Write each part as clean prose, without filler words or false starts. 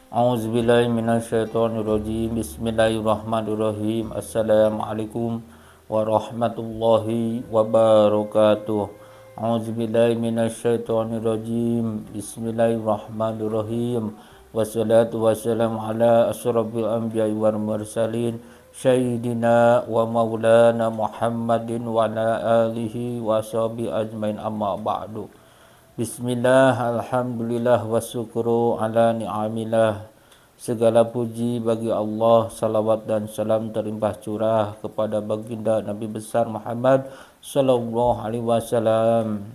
A'udzubillahi minasyaitonirrajim. Bismillahirrahmanirrahim. Assalamualaikum warahmatullahi wabarakatuh. A'udzubillahi minasyaitonirrajim. Bismillahirrahmanirrahim. Wassalatu wassalamu ala asyrafil anbiya'i wal mursalin Sayyidina wa maulana Muhammadin wa ala alihi wa sahbihi ajmain, amma ba'du. Bismillah, alhamdulillah, wa syukru ala ni'amillah. Segala puji bagi Allah, salawat dan salam terlimpah curah kepada baginda Nabi besar Muhammad sallallahu alaihi wasallam.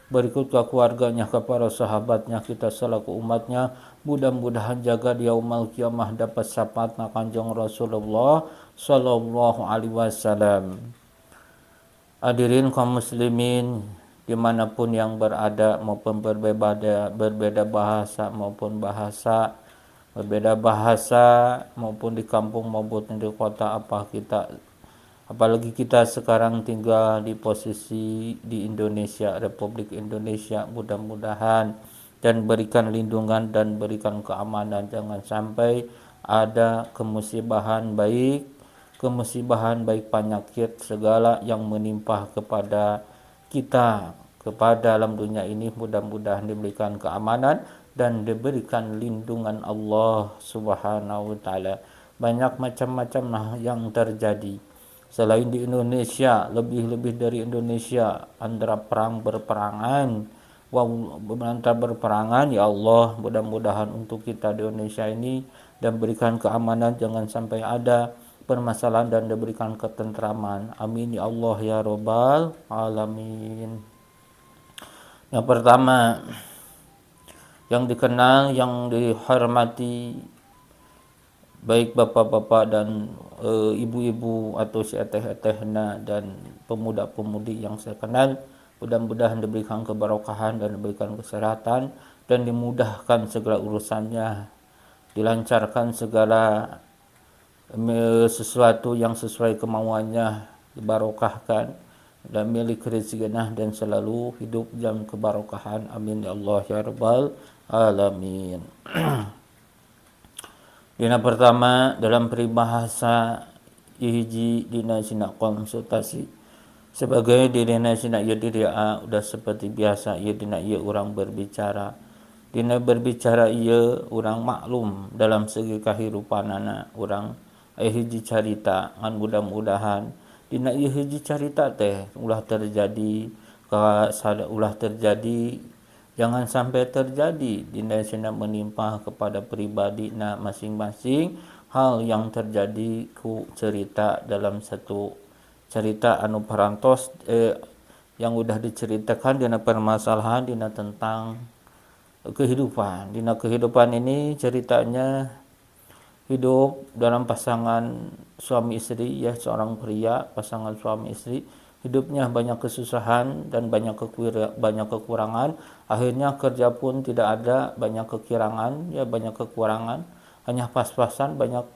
Berikut ke keluarganya, kepada sahabatnya, kita selaku umatnya. Mudah-mudahan jaga di yaumul kiamah dapat syafaat Kanjeng Rasulullah sallallahu alaihi wasallam. Hadirin kaum muslimin dimanapun yang berada, maupun berbeda bahasa maupun di kampung maupun di kota, apalagi kita sekarang tinggal di posisi di Indonesia, Republik Indonesia, mudah-mudahan dan berikan lindungan dan berikan keamanan, jangan sampai ada kemusibahan baik penyakit segala yang menimpa kepada kita, kepada alam dunia ini. Mudah-mudahan diberikan keamanan dan diberikan lindungan Allah Subhanahu wa taala. Banyak macam-macam yang terjadi selain di Indonesia, lebih dari Indonesia, antara berperangan, ya Allah, mudah-mudahan untuk kita di Indonesia ini dan berikan keamanan, jangan sampai ada permasalahan dan diberikan ketentraman. Amin ya Allah ya Rabbal alamin. Yang pertama, yang dikenal, yang dihormati, baik bapak-bapak dan ibu-ibu atau si eteh-etehna dan pemuda-pemudi yang saya kenal, mudah-mudahan diberikan keberkahan dan diberikan kesehatan dan dimudahkan segala urusannya, dilancarkan segala sesuatu yang sesuai kemauannya, dibarokahkan dan milik rezekinya dan selalu hidup dalam kebarokahan. Amin ya Allah ya Rabbal alamin. Dina pertama dalam peribahasa hiji dina sina konsultasi sebagai dina sina ieu diri'a udah seperti biasa ieu dina ieu urang berbicara. Dina berbicara ieu urang maklum dalam segi kahirupanana urang hiji carita, ngan mudah-mudahan dina ieu hiji carita teh ulah terjadi jangan sampai terjadi dina sina menimpa kepada pribadi na masing-masing hal yang terjadi ku cerita dalam satu cerita anu parantos yang udah diceritakan dina permasalahan dina tentang kehidupan. Dina kehidupan ini ceritanya hidup dalam pasangan suami istri, ya, seorang pria, pasangan suami istri, hidupnya banyak kesusahan dan banyak kekurangan. Akhirnya kerja pun tidak ada, banyak kekurangan, hanya pas-pasan, banyak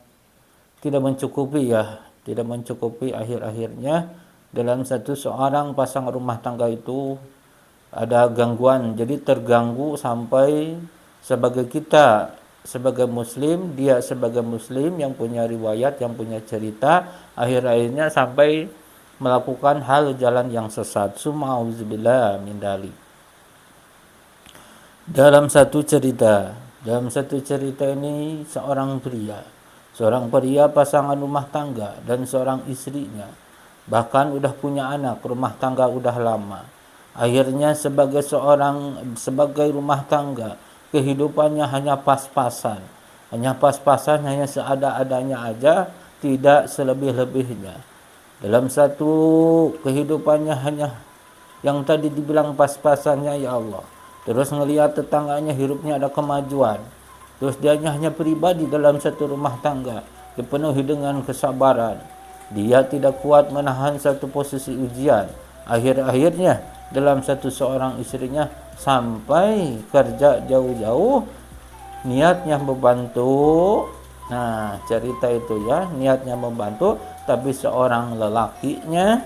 tidak mencukupi, akhir-akhirnya dalam seorang pasangan rumah tangga itu ada gangguan, jadi terganggu sampai sebagai muslim, dia sebagai muslim yang punya riwayat, yang punya cerita, akhir-akhirnya sampai melakukan hal jalan yang sesat. Sumauzubillah min dzalik. Dalam satu cerita ini seorang pria pasangan rumah tangga dan seorang istrinya, bahkan udah punya anak, rumah tangga udah lama. Akhirnya sebagai rumah tangga, kehidupannya hanya pas-pasan, hanya seada-adanya aja, tidak selebih-lebihnya. Dalam satu kehidupannya hanya yang tadi dibilang pas-pasannya, ya Allah. Terus ngelihat tetangganya hidupnya ada kemajuan. Terus dia hanya pribadi dalam satu rumah tangga, dipenuhi dengan kesabaran. Dia tidak kuat menahan satu posisi ujian. Akhir-akhirnya dalam seorang istrinya sampai kerja jauh-jauh, niatnya membantu. Nah, cerita itu ya, niatnya membantu, tapi seorang lelakinya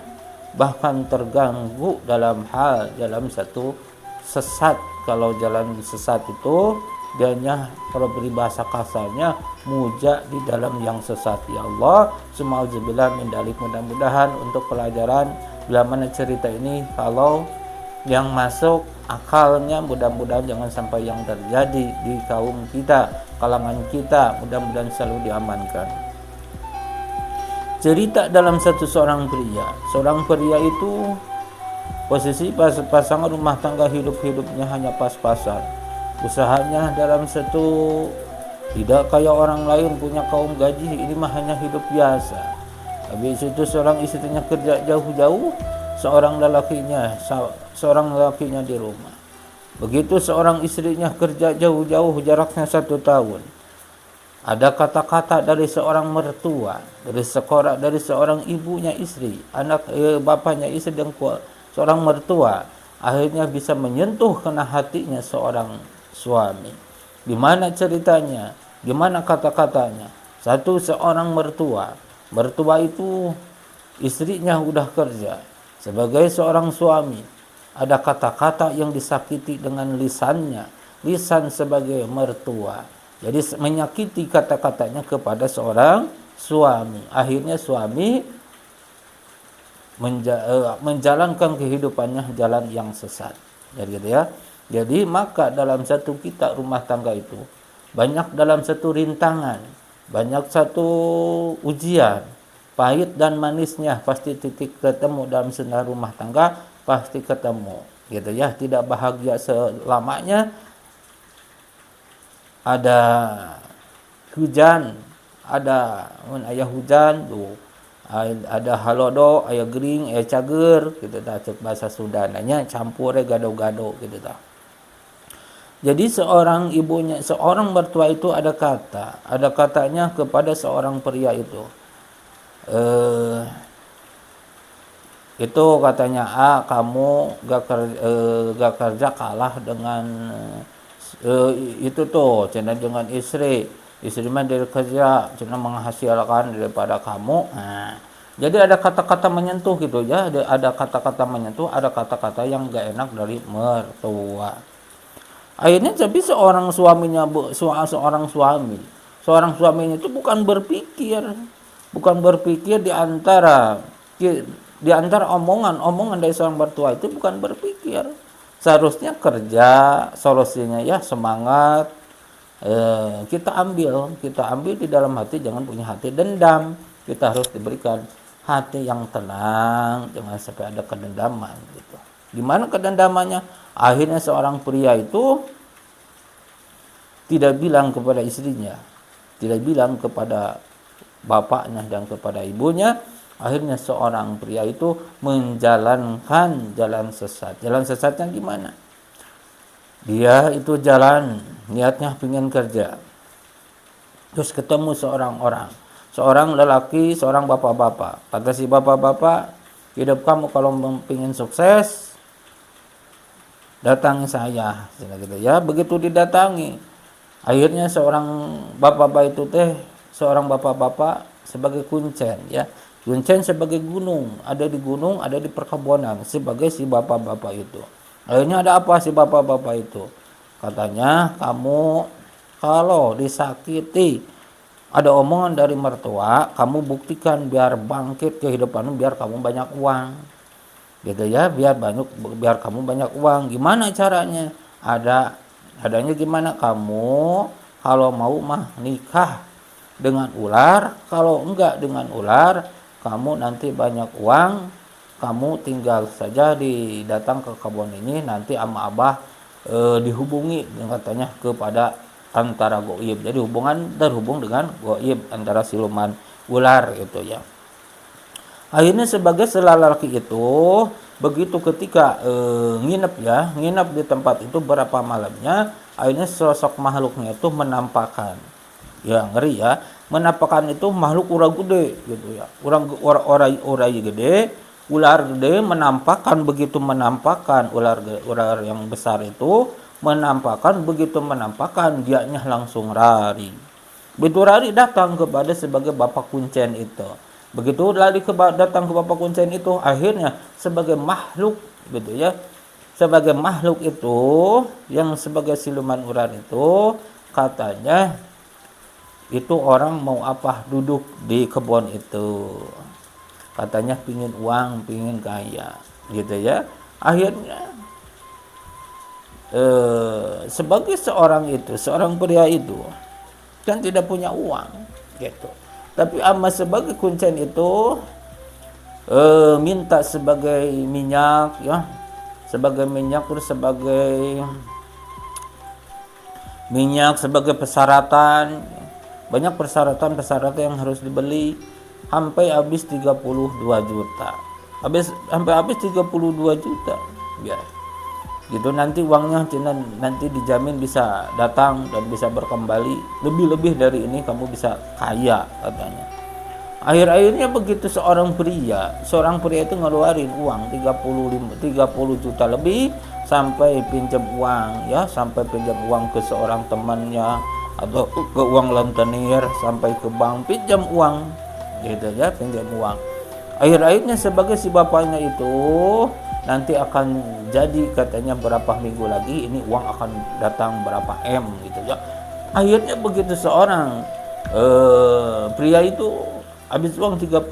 bahkan terganggu dalam satu sesat. Kalau jalan sesat itu dianya kalau beribahasa kasarnya muja di dalam yang sesat. Ya Allah, semauzubillah min dalik. Mudah-mudahan untuk pelajaran bila mana cerita ini kalau yang masuk akalnya, mudah-mudahan jangan sampai yang terjadi di kaum kita, kalangan kita, mudah-mudahan selalu diamankan. Cerita dalam seorang pria. Seorang pria itu posisi pasangan rumah tangga hidupnya hanya pas-pasan. Usahanya dalam satu, tidak kayak orang lain punya kaum gaji, ini mah hanya hidup biasa. Habis itu seorang istrinya kerja jauh-jauh, seorang lelakinya di rumah. Begitu seorang istrinya kerja jauh-jauh jaraknya 1 tahun. Ada kata-kata dari seorang mertua, dari seorang ibunya istri, bapaknya istri dan seorang mertua, akhirnya bisa menyentuh kena hatinya seorang suami. Gimana ceritanya? Gimana kata-katanya? Seorang mertua itu istrinya udah kerja. Sebagai seorang suami, ada kata-kata yang disakiti dengan lisannya, lisan sebagai mertua. Jadi menyakiti kata-katanya kepada seorang suami. Akhirnya suami menjalankan kehidupannya jalan yang sesat. Jadi gitu ya. Jadi maka dalam satu kita rumah tangga itu banyak dalam satu rintangan, banyak satu ujian, pahit dan manisnya pasti titik ketemu dalam senar rumah tangga, pasti ketemu. Gitu ya, tidak bahagia selamanya. Ada hujan, ada ayah hujan tuh, ada halodo, ayah gering, ayah cager gitu dah, cek bahasa Sundananya campur gado-gado gitu dah. Jadi seorang mertua itu ada katanya kepada seorang pria itu. Itu katanya, kamu gak kerja kalah dengan itu tuh, cina dengan istri mah dari kerja, cina menghasilkan daripada kamu. Nah, jadi ada kata-kata menyentuh gitu ya, ada kata-kata menyentuh, ada kata-kata yang gak enak dari mertua. Akhirnya tapi seorang suaminya itu bukan berpikir di antara omongan dari seorang mertua itu, bukan berpikir. Seharusnya kerja, solusinya ya semangat. Kita ambil di dalam hati, jangan punya hati dendam. Kita harus diberikan hati yang tenang, jangan sampai ada kedendaman gitu. Gimana kedendamannya? Akhirnya seorang pria itu tidak bilang kepada istrinya, tidak bilang kepada bapaknya dan kepada ibunya. Akhirnya seorang pria itu menjalankan jalan sesat. Jalan sesatnya gimana? Dia itu jalan, niatnya pengen kerja. Terus ketemu seorang lelaki, seorang bapak-bapak. Kata si bapak-bapak, hidup kamu kalau pengen sukses, datangi saya. Gitu ya. Begitu didatangi, akhirnya seorang bapak-bapak sebagai kuncen ya. Kuncen sebagai gunung, ada di gunung, ada di perkebunan, sebagai si bapak-bapak itu. Akhirnya ada apa si bapak-bapak itu? Katanya, kamu kalau disakiti, ada omongan dari mertua, kamu buktikan biar bangkit kehidupanmu, biar kamu banyak uang. Gitu ya, biar kamu banyak uang. Gimana caranya? Adanya gimana? Kamu kalau mau mah nikah dengan ular, kalau enggak dengan ular, kamu nanti banyak uang, kamu tinggal saja datang ke kebun ini, nanti ama abah dihubungi katanya kepada antara goib. Jadi terhubung dengan goib antara siluman ular gitu ya. Akhirnya sebagai lelaki itu begitu ketika nginep di tempat itu berapa malamnya, akhirnya sosok makhluknya itu menampakkan. Ya ngeri ya, menampakkan itu makhluk ular gede gitu ya. Ular gede, ular gede menampakkan ular yang besar itu begitu menampakkan dianya langsung lari. Begitu lari datang kepada sebagai bapak kuncen itu. Begitu lari datang ke bapak kuncen itu, akhirnya sebagai makhluk gitu ya, sebagai makhluk itu, yang sebagai siluman ular itu, katanya itu orang mau apa duduk di kebun itu, katanya pingin uang, pingin kaya, gitu ya. Akhirnya sebagai seorang pria itu kan tidak punya uang, gitu. Tapi ama sebagai kuncen itu minta sebagai minyak, ya, sebagai minyak, terus sebagai minyak sebagai persyaratan, banyak persyaratan yang harus dibeli, sampai habis 32 juta, sampai habis 32 juta, ya gitu. Nanti uangnya nanti dijamin bisa datang dan bisa berkembali lebih dari ini, kamu bisa kaya, katanya. Akhir-akhirnya begitu seorang pria itu ngeluarin uang 30 juta lebih, sampai pinjam uang, ya, sampai pinjam uang ke seorang temannya atau ke uang rentenir, sampai ke bank pinjam uang, gitu ya, pinjam uang. Akhir-akhirnya sebagai si bapaknya itu nanti akan jadi, katanya berapa minggu lagi ini uang akan datang berapa M, gitu ya. Akhirnya begitu seorang pria itu habis uang 30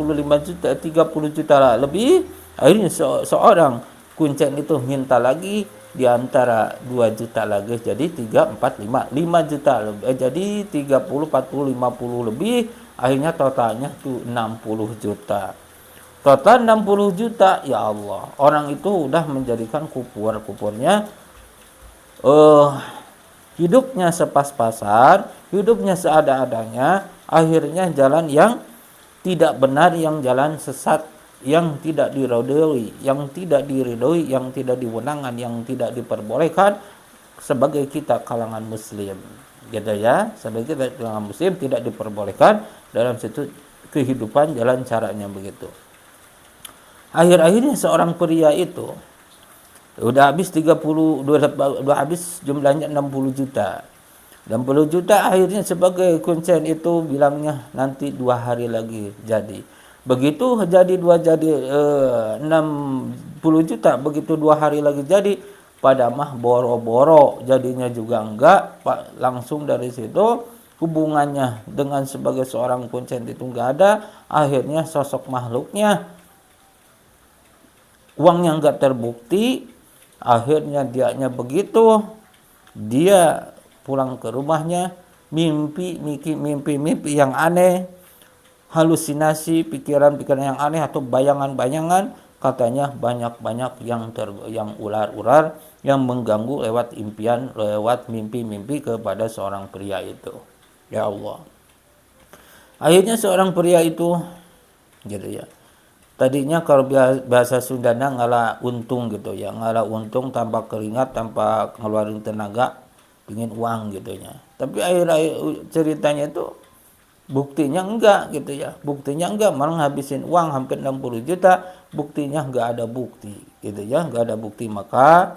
juta lah lebih, akhirnya seorang kuncen itu minta lagi di antara 2 juta lagi, jadi 3, 4, 5 juta lebih, jadi 30, 40, 50 lebih, akhirnya totalnya tuh 60 juta. Total 60 juta, ya Allah. Orang itu udah menjadikan kupurnya hidupnya sepas-pasan, hidupnya seada-adanya, akhirnya jalan yang tidak benar, yang jalan sesat, yang tidak diridhoi, yang tidak diwenangkan, yang tidak diperbolehkan sebagai kita kalangan muslim, gitu ya. Sebagai kita kalangan muslim tidak diperbolehkan dalam situ kehidupan, jalan caranya begitu. Akhir-akhirnya seorang pria itu udah habis habis jumlahnya 60 juta. 60 juta akhirnya sebagai kuncen itu bilangnya nanti 2 hari lagi jadi. Begitu jadi 60 juta, begitu 2 hari lagi jadi, pada mah boro-boro jadinya juga enggak, Pak, langsung dari situ hubungannya dengan sebagai seorang kuncen itu enggak ada. Akhirnya sosok makhluknya, uangnya enggak terbukti, akhirnya dianya begitu, dia pulang ke rumahnya, mimpi yang aneh, halusinasi, pikiran-pikiran yang aneh atau bayangan-bayangan, katanya banyak yang ular-ular yang mengganggu lewat impian, lewat mimpi-mimpi kepada seorang pria itu. Ya Allah. Akhirnya seorang pria itu, gitu ya. Tadinya kalau bahasa Sundana ngalah untung, gitu ya, ngalah untung tanpa keringat, tanpa ngeluarin tenaga, pingin uang, gitu ya. Tapi akhir-akhir ceritanya itu buktinya enggak, gitu ya. Buktinya enggak, malah ngabisin uang hampir 60 juta, buktinya enggak ada bukti, gitu ya, enggak ada bukti. Maka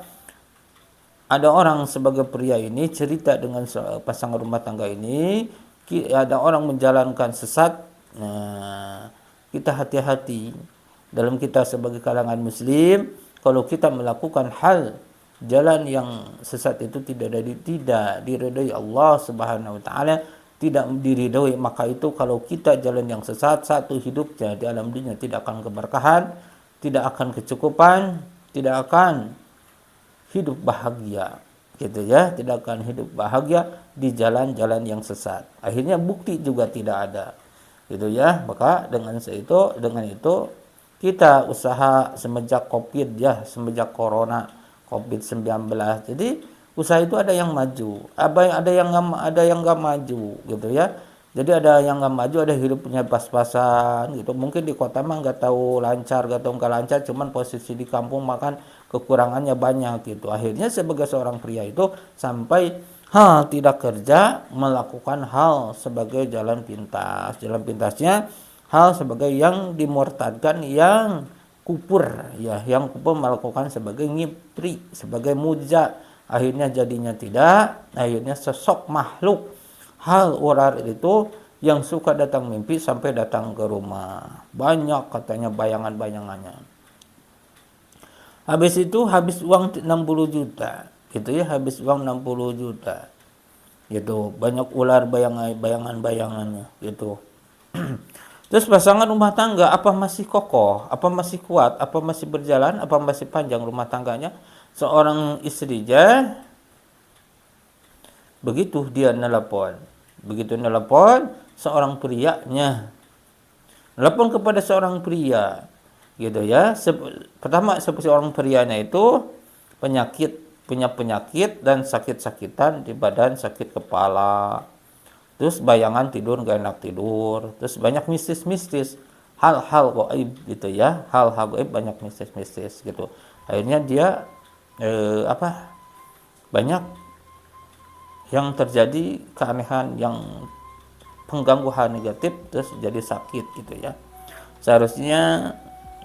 ada orang sebagai pria ini cerita dengan pasangan rumah tangga ini, ada orang menjalankan sesat. Nah, kita hati-hati dalam kita sebagai kalangan muslim, kalau kita melakukan hal jalan yang sesat itu tidak diridhoi Allah Subhanahu wa taala, tidak diridhoi, maka itu kalau kita jalan yang sesat, satu hidupnya di alam dunia tidak akan keberkahan, tidak akan kecukupan, tidak akan hidup bahagia, gitu ya, tidak akan hidup bahagia di jalan-jalan yang sesat. Akhirnya bukti juga tidak ada, gitu ya. Maka dengan itu kita usaha semenjak Covid, ya, semenjak corona Covid-19. Jadi usaha itu ada yang maju, ada yang nggak maju, gitu ya. Jadi ada yang nggak maju, ada hidupnya pas-pasan, gitu. Mungkin di kota mah nggak tahu lancar, nggak tahu nggak lancar, cuman posisi di kampung makan kekurangannya banyak, gitu. Akhirnya sebagai seorang pria itu sampai tidak kerja, melakukan hal sebagai jalan pintasnya hal sebagai yang dimurtadkan, yang kupur, ya, yang kupur melakukan sebagai ngipri, sebagai muja. Akhirnya jadinya tidak, akhirnya sosok makhluk hal ular itu yang suka datang mimpi sampai datang ke rumah. Banyak katanya bayangan-bayangannya. Habis itu habis uang 60 juta gitu ya, habis uang 60 juta gitu, banyak ular bayangannya gitu. Terus pasangan rumah tangga, apa masih kokoh, apa masih kuat, apa masih berjalan, apa masih panjang rumah tangganya? Seorang istrinya begitu dia nelpon, seorang prianya nelpon kepada seorang pria gitu ya. Pertama seorang prianya itu punya penyakit dan sakit-sakitan di badan, sakit kepala, terus bayangan tidur gak enak tidur, terus banyak mistis-mistis, hal-hal gaib gitu ya, hal-hal gaib, banyak mistis-mistis gitu. Akhirnya dia banyak yang terjadi keanehan, yang pengganggu hal negatif, terus jadi sakit gitu ya. Seharusnya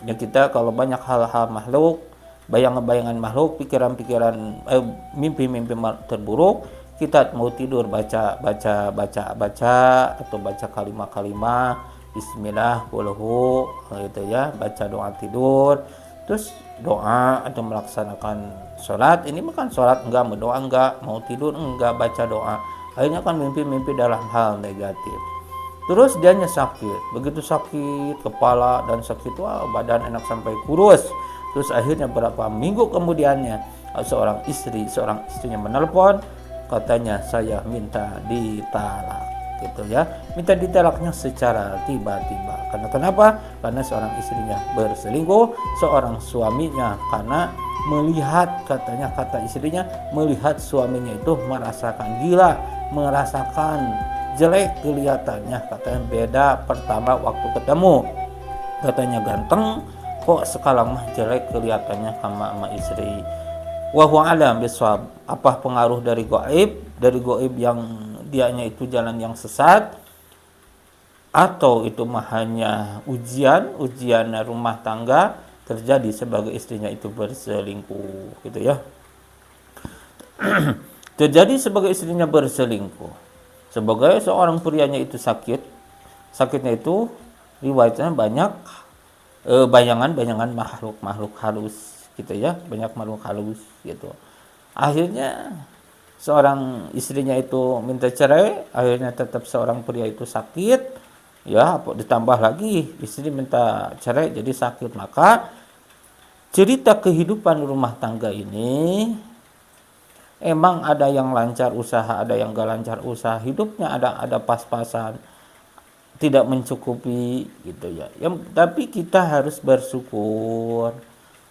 ya kita kalau banyak hal-hal makhluk, bayangan-bayangan makhluk, pikiran-pikiran, mimpi-mimpi terburuk, kita mau tidur baca atau baca kalimat-kalimat bismillah qulhu gitu ya, baca doa tidur, terus doa atau melaksanakan sholat. Ini bukan sholat enggak, berdoa enggak, mau tidur enggak, baca doa, akhirnya kan mimpi-mimpi dalam hal negatif. Terus dianya sakit, begitu sakit kepala dan sakit badan enak sampai kurus. Terus akhirnya berapa minggu kemudiannya seorang istrinya menelpon, katanya saya minta ditalak gitu ya. Minta ditalaknya secara tiba-tiba. Karena kenapa? Karena seorang istrinya berselingkuh, seorang suaminya karena melihat, kata istrinya, melihat suaminya itu merasakan gila, merasakan jelek kelihatannya, katanya beda pertama waktu ketemu, katanya ganteng, kok sekarang mah jelek kelihatannya sama istri. Wallahu a'lam bishawab. Apa pengaruh dari gaib yang dianya itu jalan yang sesat, atau itu mah hanya ujian rumah tangga terjadi sebagai istrinya itu berselingkuh gitu ya. Terjadi sebagai istrinya berselingkuh, sebagai seorang prianya itu sakitnya itu riwayatnya banyak bayangan makhluk halus gitu ya, banyak makhluk halus gitu. Akhirnya seorang istrinya itu minta cerai, akhirnya tetap seorang pria itu sakit ya, ditambah lagi istri minta cerai jadi sakit. Maka cerita kehidupan rumah tangga ini emang ada yang lancar usaha, ada yang gak lancar usaha, hidupnya ada pas-pasan, tidak mencukupi gitu ya. Tapi kita harus bersyukur,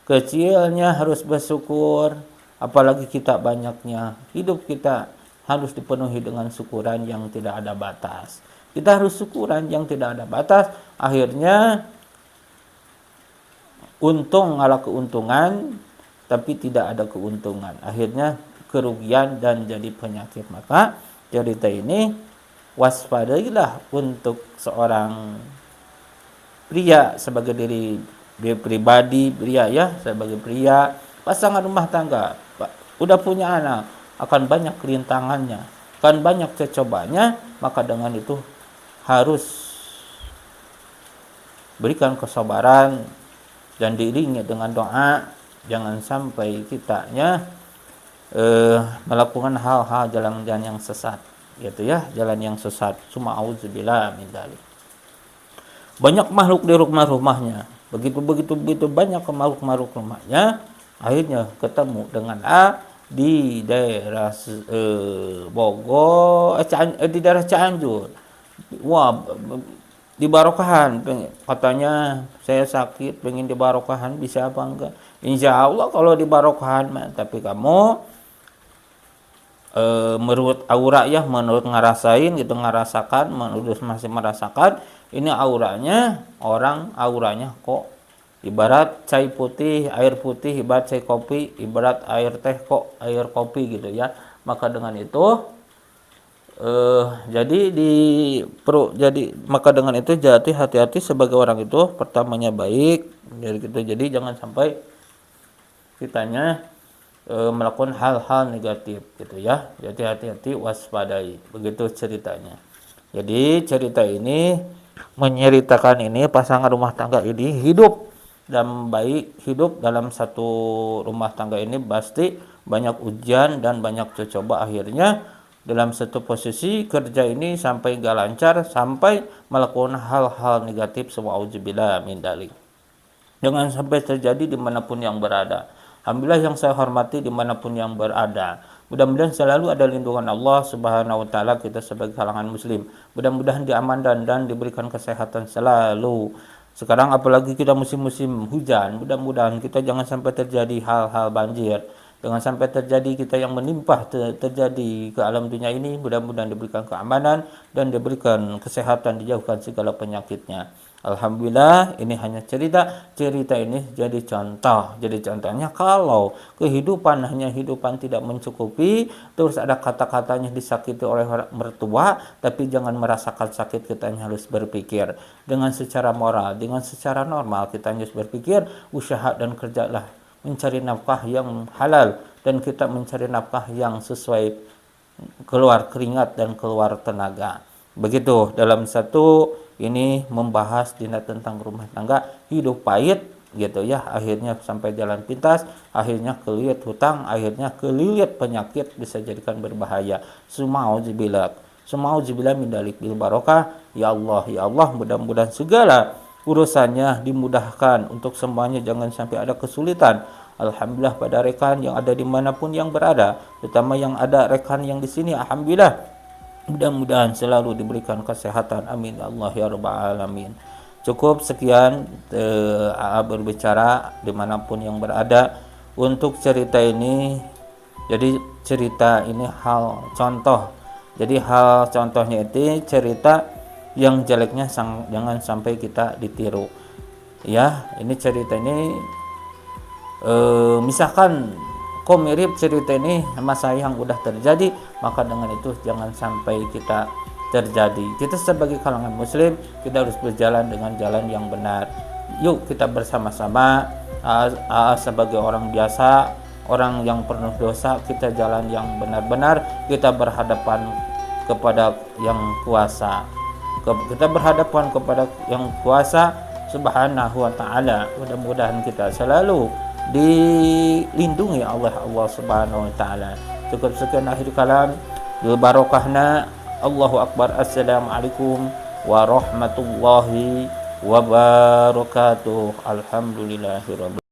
kecilnya harus bersyukur, apalagi kita banyaknya. Hidup kita harus dipenuhi dengan syukuran yang tidak ada batas. Kita harus syukuran yang tidak ada batas. Akhirnya untung ngalah keuntungan, tapi tidak ada keuntungan. Akhirnya kerugian dan jadi penyakit. Maka cerita ini waspadailah untuk seorang pria sebagai diri pribadi, pria ya, sebagai pria, pasangan rumah tangga, udah punya anak, akan banyak rintangannya, akan banyak cobanya. Maka dengan itu harus berikan kesabaran dan diiringi dengan doa, jangan sampai kitanya melakukan hal-hal jalan-jalan yang sesat gitu ya, jalan yang sesat. Suma auzubillah min dzalik. Banyak makhluk di rumahnya, begitu banyak makhluk rumahnya. Akhirnya ketemu dengan di daerah Bogor, di daerah Cianjur. Wah, dibarokahan, katanya saya sakit pengen dibarokahan, bisa apa enggak? Insya Allah kalau dibarokahan, tapi kamu menurut aura ya, menurut ngerasakan, menurut masih merasakan, ini auranya kok ibarat cai putih, air putih, ibarat cai kopi, ibarat air teh kok air kopi gitu ya. Maka dengan itu maka dengan itu jadi hati-hati sebagai orang itu, pertamanya baik jadi jangan sampai kitanya melakukan hal-hal negatif gitu ya. Jadi hati-hati, waspadai, begitu ceritanya. Jadi cerita ini menceritakan ini pasangan rumah tangga ini hidup dan baik hidup dalam satu rumah tangga ini pasti banyak ujian dan banyak coba, akhirnya dalam satu posisi kerja ini sampai gak lancar, sampai melakukan hal-hal negatif, wa'udzubillah min dalik. Jangan sampai terjadi dimanapun yang berada. Alhamdulillah yang saya hormati dimanapun yang berada. Mudah-mudahan selalu ada lindungan Allah Subhanahu wa taala kita sebagai kalangan muslim. Mudah-mudahan diamankan dan diberikan kesehatan selalu. Sekarang apalagi kita musim-musim hujan, mudah-mudahan kita jangan sampai terjadi hal-hal banjir. Jangan sampai terjadi kita yang menimpah terjadi ke alam dunia ini. Mudah-mudahan diberikan keamanan dan diberikan kesehatan, dijauhkan segala penyakitnya. Alhamdulillah, ini hanya cerita. Cerita ini jadi contoh. Jadi contohnya kalau kehidupan hanya hidupan tidak mencukupi, terus ada kata-katanya disakiti oleh mertua, tapi jangan merasakan sakit, kita harus berpikir dengan secara moral, dengan secara normal kita harus berpikir, usaha dan kerjalah mencari nafkah yang halal, dan kita mencari nafkah yang sesuai, keluar keringat dan keluar tenaga. Begitu dalam satu ini membahas tentang rumah tangga, hidup pahit gitu ya, akhirnya sampai jalan pintas, akhirnya kelilit hutang, akhirnya kelilit penyakit, bisa jadikan berbahaya. Semauzubillah min dalik bil barokah. Ya Allah, mudah-mudahan segala urusannya dimudahkan untuk semuanya, jangan sampai ada kesulitan. Alhamdulillah pada rekan yang ada dimanapun yang berada, terutama yang ada rekan yang di sini, alhamdulillah mudah-mudahan selalu diberikan kesehatan, amin Allah ya rabbal alamin. Cukup sekian berbicara dimanapun yang berada untuk cerita ini. Jadi cerita ini hal contoh, jadi hal contohnya itu cerita yang jeleknya jangan sampai kita ditiru ya. Ini cerita ini misalkan kok mirip cerita ini sama saya yang udah terjadi, maka dengan itu jangan sampai kita terjadi. Kita sebagai kalangan muslim, kita harus berjalan dengan jalan yang benar. Yuk kita bersama-sama sebagai orang biasa, orang yang penuh dosa, kita jalan yang benar-benar, kita berhadapan kepada yang kuasa, kita berhadapan kepada yang kuasa Subhanahu wa ta'ala. Mudah-mudahan kita selalu dilindungi Allah Subhanahu wa ta'ala. Cukup sekian akhir kalam, barokahna. Allahu akbar. Assalamualaikum warahmatullahi wabarakatuh. Alhamdulillahirabbil